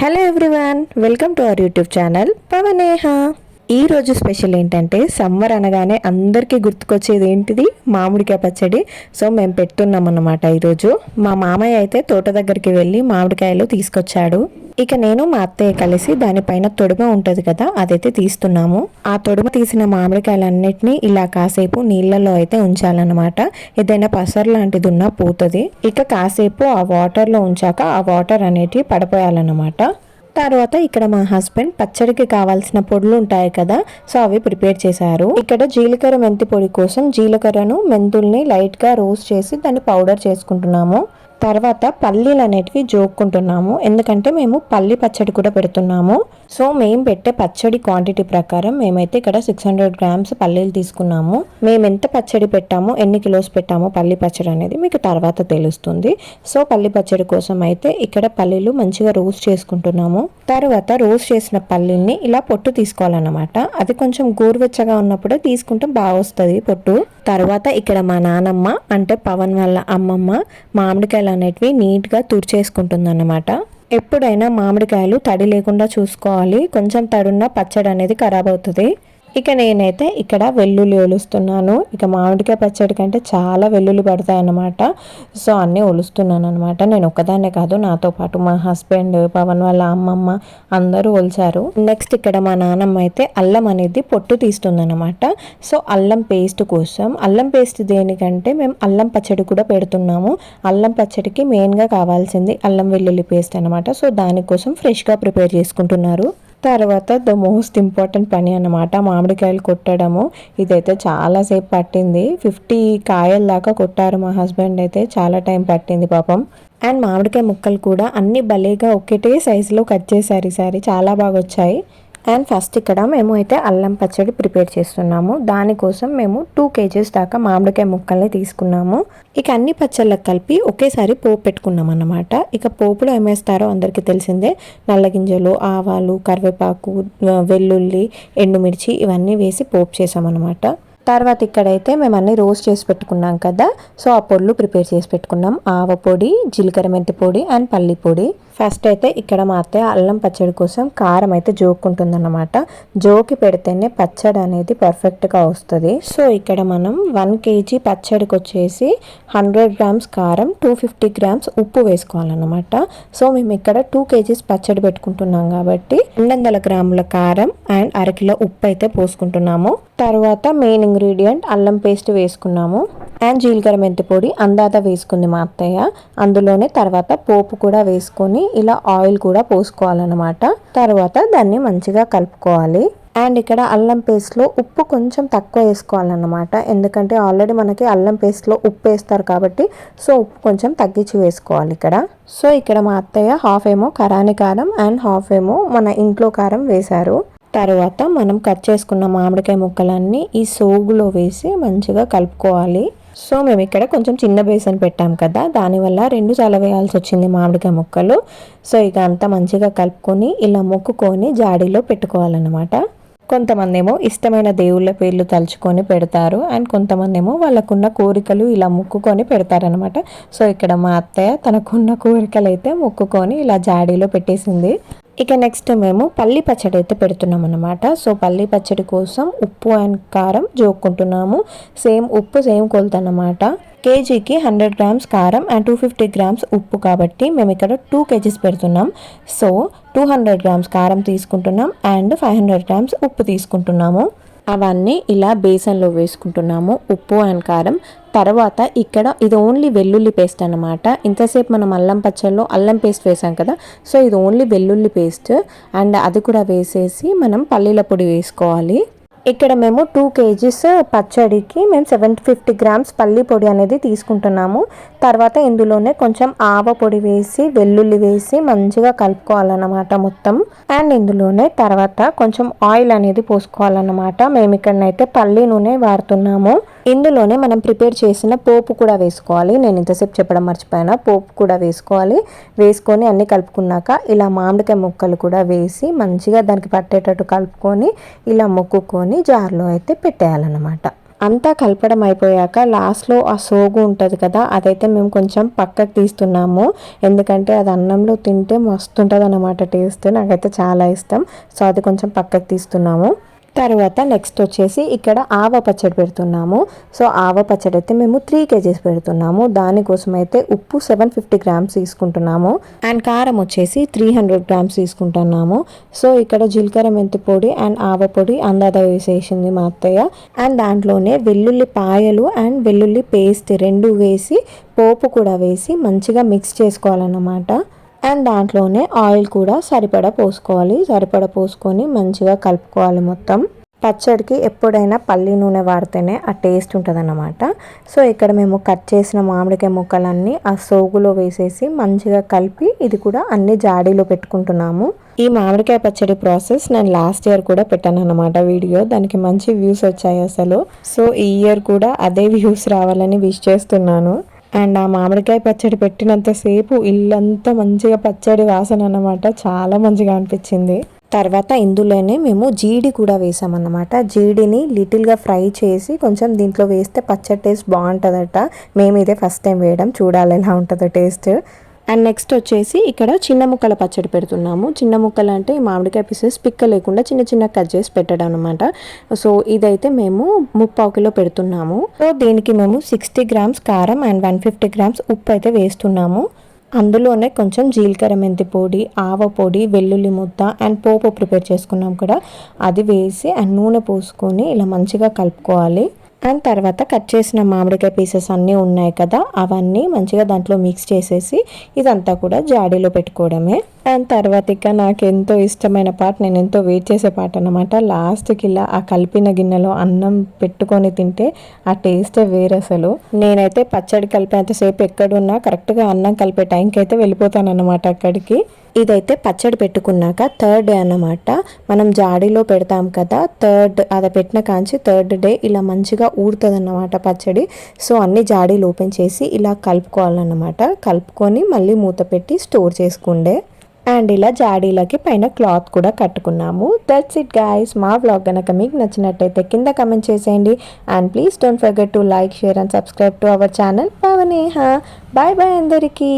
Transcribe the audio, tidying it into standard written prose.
Hello everyone, welcome to our YouTube channel Pavaneha. ఈ రోజు special ఏంటంటే సమ్మర్ అనగానే అందరికీ గుర్తుకొచ్చేది ఏంటిది, మామిడికాయ పచ్చడి. సో మేము పెడుతున్నాం అన్నమాట. ఈరోజు మా మామయ్య అయితే తోట దగ్గరికి వెళ్ళి మామిడికాయలు తీసుకొచ్చాడు. ఇక నేను మా అత్తయ్య కలిసి దానిపైన తొడుమ ఉంటుంది కదా, అదైతే తీస్తున్నాము. ఆ తొడుమ తీసిన మామిడికాయలన్నిటినీ ఇలా కాసేపు నీళ్ళలో అయితే ఉంచాలన్నమాట. ఏదైనా పసరు లాంటిది ఉన్నా పోతుంది. ఇక కాసేపు ఆ వాటర్లో ఉంచాక ఆ వాటర్ అనేటివి పడిపోయాలన్నమాట. తర్వాత ఇక్కడ మా హస్బెండ్ పచ్చడికి కావాల్సిన పొడులు ఉంటాయి కదా, సో అవి ప్రిపేర్ చేశారు. ఇక్కడ జీలకర్ర మెంతి పొడి కోసం జీలకర్రను మెంతుల్ని లైట్ గా రోస్ట్ చేసి దాన్ని పౌడర్ చేసుకుంటున్నాము. తర్వాత పల్లీలు అనేటివి జోక్కుంటున్నాము, ఎందుకంటే మేము పల్లి పచ్చడి కూడా పెడుతున్నాము. సో మేము పెట్టే పచ్చడి క్వాంటిటీ ప్రకారం మేమైతే ఇక్కడ 600 గ్రామ్స్ పల్లీలు తీసుకున్నాము. మేము ఎంత పచ్చడి పెట్టామో, ఎన్ని కిలోస్ పెట్టామో పల్లి పచ్చడి అనేది మీకు తర్వాత తెలుస్తుంది. సో పల్లి పచ్చడి కోసం అయితే ఇక్కడ పల్లీలు మంచిగా రోస్ట్ చేసుకుంటున్నాము. తర్వాత రోస్ట్ చేసిన పల్లీల్ని ఇలా పొట్టు తీసుకోవాలన్నమాట. అది కొంచెం గోరువెచ్చగా ఉన్నప్పుడే తీసుకుంటే బాగా వస్తుంది పొట్టు. తర్వాత ఇక్కడ మా నానమ్మ అంటే పవన్ వాళ్ళ అమ్మమ్మ మామిడికాయలు అనేటివి నీట్గా తుడిచేసుకుంటుంది అన్నమాట. ఎప్పుడైనా మామిడికాయలు తడి లేకుండా చూసుకోవాలి, కొంచెం తడున్న పచ్చడి అనేది ఖరాబ్ అవుతుంది. ఇక నేనైతే ఇక్కడ వెల్లుల్లి ఒలుస్తున్నాను. ఇక మామిడికాయ పచ్చడి కంటే చాలా వెల్లుల్లి పడతాయి అన్నమాట. సో అన్నీ ఒలుస్తున్నాను అనమాట. నేను ఒక్కదాన్నే కాదు, నాతో పాటు మా హస్బెండ్, పవన్ వాళ్ళ అమ్మమ్మ అందరూ ఒలిచారు. నెక్స్ట్ ఇక్కడ మా నాన్నమ్మ అయితే అల్లం అనేది పొట్టు తీస్తుందన్నమాట. సో అల్లం పేస్ట్ కోసం, అల్లం పేస్ట్ దేనికంటే మేము అల్లం పచ్చడి కూడా పెడుతున్నాము. అల్లం పచ్చడికి మెయిన్గా కావాల్సింది అల్లం వెల్లుల్లి పేస్ట్ అనమాట. సో దానికోసం ఫ్రెష్గా ప్రిపేర్ చేసుకుంటున్నారు. తర్వాత ద మోస్ట్ ఇంపార్టెంట్ పని అన్నమాట, మామిడికాయలు కొట్టడము. ఇదైతే చాలాసేపు పట్టింది, 50 కాయల దాకా కొట్టారు మా హస్బెండ్ అయితే. చాలా టైం పట్టింది పాపం. అండ్ మామిడికాయ ముక్కలు కూడా అన్ని భలేగా ఒకటే సైజులో కట్ చేశారు ఈసారి, చాలా బాగా వచ్చాయి. అండ్ ఫస్ట్ ఇక్కడ మేము అయితే అల్లం పచ్చడి ప్రిపేర్ చేస్తున్నాము. దానికోసం మేము 2 kgs దాకా మామిడికాయ ముక్కల్ని తీసుకున్నాము. ఇక అన్ని పచ్చళ్ళకి కలిపి ఒకేసారి పోపు పెట్టుకున్నాం అన్నమాట. ఇక పోపులో ఏమేస్తారో అందరికీ తెలిసిందే, నల్లగింజలు, ఆవాలు, కరివేపాకు, వెల్లుల్లి, ఎండుమిర్చి ఇవన్నీ వేసి పోపు చేసామన్నమాట. తర్వాత ఇక్కడైతే మేము అన్ని రోస్ట్ చేసి పెట్టుకున్నాం కదా, సో ఆ పొడులు ప్రిపేర్ చేసి పెట్టుకున్నాం. ఆవ పొడి, జీలకర్ర మెంతి పొడి అండ్ పల్లి పొడి. ఫస్ట్ అయితే ఇక్కడ మా అత్తయ్య అల్లం పచ్చడి కోసం కారం అయితే జోక్కుంటుందన్నమాట. జోకి పెడితేనే పచ్చడి అనేది పర్ఫెక్ట్గా వస్తుంది. సో ఇక్కడ మనం 1 kg పచ్చడికి వచ్చేసి 100 గ్రామ్స్ కారం, 250 గ్రామ్స్ ఉప్పు వేసుకోవాలన్నమాట. సో మేము ఇక్కడ 2 kgs పచ్చడి పెట్టుకుంటున్నాం కాబట్టి 200 గ్రాముల కారం అండ్ 1 కిలో ఉప్పు అయితే పోసుకుంటున్నాము. తర్వాత మెయిన్ ఇంగ్రీడియంట్ అల్లం పేస్ట్ వేసుకున్నాము అండ్ జీలకర్ర మెంతి పొడి అందాత వేసుకుంది మా అత్తయ్య. అందులోనే తర్వాత పోపు కూడా వేసుకొని ఇలా ఆయిల్ కూడా పోసుకోవాలన్నమాట. తర్వాత దాన్ని మంచిగా కలుపుకోవాలి. అండ్ ఇక్కడ అల్లం పేస్ట్లో ఉప్పు కొంచెం తక్కువ వేసుకోవాలన్నమాట, ఎందుకంటే ఆల్రెడీ మనకి అల్లం పేస్ట్లో ఉప్పు వేస్తారు కాబట్టి. సో ఉప్పు కొంచెం తగ్గించి వేసుకోవాలి ఇక్కడ. సో ఇక్కడ మా అత్తయ్య హాఫ్ ఏమో కరాని కారం అండ్ హాఫ్ ఏమో మన ఇంట్లో కారం వేశారు. తర్వాత మనం కట్ చేసుకున్న మామిడికాయ ముక్కలన్నీ ఈ సోగులో వేసి మంచిగా కలుపుకోవాలి. సో మేము ఇక్కడ కొంచెం చిన్న బేసన్ పెట్టాం కదా, దానివల్ల 2 సార్లు వేయాల్సి వచ్చింది మామిడికాయ ముక్కలు. సో ఇక అంతా మంచిగా కలుపుకొని ఇలా మొక్కుకొని జాడీలో పెట్టుకోవాలన్నమాట. కొంతమంది ఏమో ఇష్టమైన దేవుళ్ళ పేర్లు తలుచుకొని పెడతారు అండ్ కొంతమంది ఏమో వాళ్ళకున్న కోరికలు ఇలా మొక్కుకొని పెడతారనమాట. సో ఇక్కడ మా అత్తయ్య తనకున్న కోరికలు అయితే మొక్కుకొని ఇలా జాడీలో పెట్టేసింది. ఇక నెక్స్ట్ మేము పల్లి పచ్చడి అయితే పెడుతున్నాం అన్నమాట. సో పల్లి పచ్చడి కోసం ఉప్పు అండ్ కారం జోక్కుంటున్నాము. సేమ్ ఉప్పు సేమ్ కొలతన్నమాట. కేజీకి 100 గ్రామ్స్ కారం అండ్ 250 గ్రామ్స్ ఉప్పు కాబట్టి మేము ఇక్కడ 2 kgs పెడుతున్నాం. సో 200 గ్రామ్స్ కారం తీసుకుంటున్నాం అండ్ 500 గ్రామ్స్ ఉప్పు తీసుకుంటున్నాము. అవన్నీ ఇలా బేసన్లో వేసుకుంటున్నాము, ఉప్పు అండ్ కారం. తర్వాత ఇక్కడ ఇది ఓన్లీ వెల్లుల్లి పేస్ట్ అన్నమాట. ఇంతసేపు మనం అల్లం పచ్చళ్ళలో అల్లం పేస్ట్ వేసాం కదా, సో ఇది ఓన్లీ వెల్లుల్లి పేస్ట్ అండ్ అది కూడా వేసేసి మనం పల్లీల పొడి వేసుకోవాలి. ఇక్కడ మేము 2 kgs పచ్చడికి మేము 750 గ్రామ్స్ పల్లి పొడి అనేది తీసుకుంటున్నాము. తర్వాత ఇందులోనే కొంచెం ఆవ పొడి వేసి వెల్లుల్లి వేసి మంచిగా కలుపుకోవాలన్నమాట మొత్తం. అండ్ ఇందులోనే తర్వాత కొంచెం ఆయిల్ అనేది పోసుకోవాలన్నమాట. మేము ఇక్కడనైతే పల్లి నూనె వాడుతున్నాము. ఇందులోనే మనం ప్రిపేర్ చేసిన పోపు కూడా వేసుకోవాలి. నేను ఇంతసేపు చెప్పడం మర్చిపోయినా, పోపు కూడా వేసుకోవాలి. వేసుకొని అన్నీ కలుపుకున్నాక ఇలా మామిడికాయ ముక్కలు కూడా వేసి మంచిగా దానికి పట్టేటట్టు కలుపుకొని ఇలా మొక్కుకొని జార్లో అయితే పెట్టేయాలన్నమాట. అంతా కలపడం అయిపోయాక లాస్ట్లో ఆ సోగు ఉంటుంది కదా, అదైతే మేము కొంచెం పక్కకు తీస్తున్నాము. ఎందుకంటే అది అన్నంలో తింటే మస్తు ఉంటుంది అన్నమాట టేస్ట్. నాకైతే చాలా ఇష్టం. సో అది కొంచెం పక్కకు తీస్తున్నాము. తర్వాత నెక్స్ట్ వచ్చేసి ఇక్కడ ఆవ పచ్చడి పెడుతున్నాము. సో ఆవ పచ్చడి అయితే మేము 3 kgs పెడుతున్నాము. దానికోసం అయితే ఉప్పు 750 grams తీసుకుంటున్నాము. అండ్ కారం వచ్చేసి 300 grams తీసుకుంటున్నాము. సో ఇక్కడ జీలకర్ర మెంతి పొడి అండ్ ఆవ పొడి అందాద వేసేసింది మా అత్తయ్య. అండ్ దాంట్లోనే వెల్లుల్లి పాయలు అండ్ వెల్లుల్లి పేస్ట్ 2 వేసి పోపు కూడా వేసి మంచిగా మిక్స్ చేసుకోవాలన్నమాట. అండ్ దాంట్లోనే ఆయిల్ కూడా సరిపడా పోసుకొని మంచిగా కలుపుకోవాలి మొత్తం. పచ్చడికి ఎప్పుడైనా పల్లి నూనె వాడితేనే ఆ టేస్ట్ ఉంటుంది అన్నమాట. సో ఇక్కడ మేము కట్ చేసిన మామిడికాయ ముక్కలన్నీ ఆ సోగులో వేసేసి మంచిగా కలిపి ఇది కూడా అన్ని జాడీలో పెట్టుకుంటున్నాము. ఈ మామిడికాయ పచ్చడి ప్రాసెస్ నేను లాస్ట్ ఇయర్ కూడా పెట్టాను అన్నమాట వీడియో. దానికి మంచి వ్యూస్ వచ్చాయి అసలు. సో ఈ ఇయర్ కూడా అదే వ్యూస్ రావాలని విష్ చేస్తున్నాను. అండ్ ఆ మామిడికాయ పచ్చడి పెట్టినంతసేపు ఇల్లంతా మంచిగా పచ్చడి వాసన అన్నమాట. చాలా మంచిగా అనిపించింది. తర్వాత ఇందులోనే మేము జీడి కూడా వేసామన్నమాట. జీడిని లిటిల్గా ఫ్రై చేసి కొంచెం దీంట్లో వేస్తే పచ్చడి టేస్ట్ బాగుంటుందట. మేము ఇదే ఫస్ట్ టైం వేయడం, చూడాలి ఎలా ఉంటుందో టేస్ట్. అండ్ నెక్స్ట్ వచ్చేసి ఇక్కడ చిన్న ముక్కల పచ్చడి పెడుతున్నాము. చిన్న ముక్కలు అంటే మామిడికాయ పీసెస్ పిక్క లేకుండా చిన్న చిన్న కట్ చేసి పెట్టడం అనమాట. సో ఇదైతే మేము 3/4 కిలో పెడుతున్నాము. సో దీనికి మేము 60 grams కారం అండ్ 150 grams ఉప్పు అయితే వేస్తున్నాము. అందులోనే కొంచెం జీలకర్ర మెంతి పొడి, ఆవ పొడి, వెల్లుల్లి ముద్ద అండ్ పోపు ప్రిపేర్ చేసుకున్నాం కూడా, అది వేసి అండ్ నూనె పోసుకొని ఇలా మంచిగా కలుపుకోవాలి. అండ్ తర్వాత కట్ చేసిన మామిడికాయ పీసెస్ అన్నీ ఉన్నాయి కదా, అవన్నీ మంచిగా దాంట్లో మిక్స్ చేసేసి ఇదంతా కూడా జాడీలో పెట్టుకోవడమే. అండ్ తర్వాత ఇక నాకు ఎంతో ఇష్టమైన పార్ట్, నేను ఎంతో వెయిట్ చేసే పార్ట్ అన్నమాట. లాస్ట్కి ఇలా ఆ కలిపిన గిన్నెలో అన్నం పెట్టుకొని తింటే ఆ టేస్టే వేరే అసలు. నేనైతే పచ్చడి కలిపేంతసేపు ఎక్కడున్నా కరెక్ట్గా అన్నం కలిపే టైంకి అయితే వెళ్ళిపోతాను అన్నమాట అక్కడికి. ఇదైతే పచ్చడి పెట్టుకున్నాక 3rd డే అన్నమాట. మనం జాడీలో పెడతాం కదా, అది పెట్టిన కాంచి 3rd డే ఇలా మంచిగా ఊడుతుంది అన్నమాట పచ్చడి. సో అన్ని జాడీలు ఓపెన్ చేసి ఇలా కలుపుకోవాలన్నమాట. కలుపుకొని మళ్ళీ మూత పెట్టి స్టోర్ చేసుకుండే. అండ్ ఇలా జాడీలకి పైన క్లాత్ కూడా కట్టుకున్నాము. That's it guys. మా వ్లాగ్ కనుక మీకు నచ్చినట్టయితే కింద కమెంట్ చేసేయండి. And please don't forget to like, share and subscribe to our channel Pavaneha. Bye bye అందరికీ.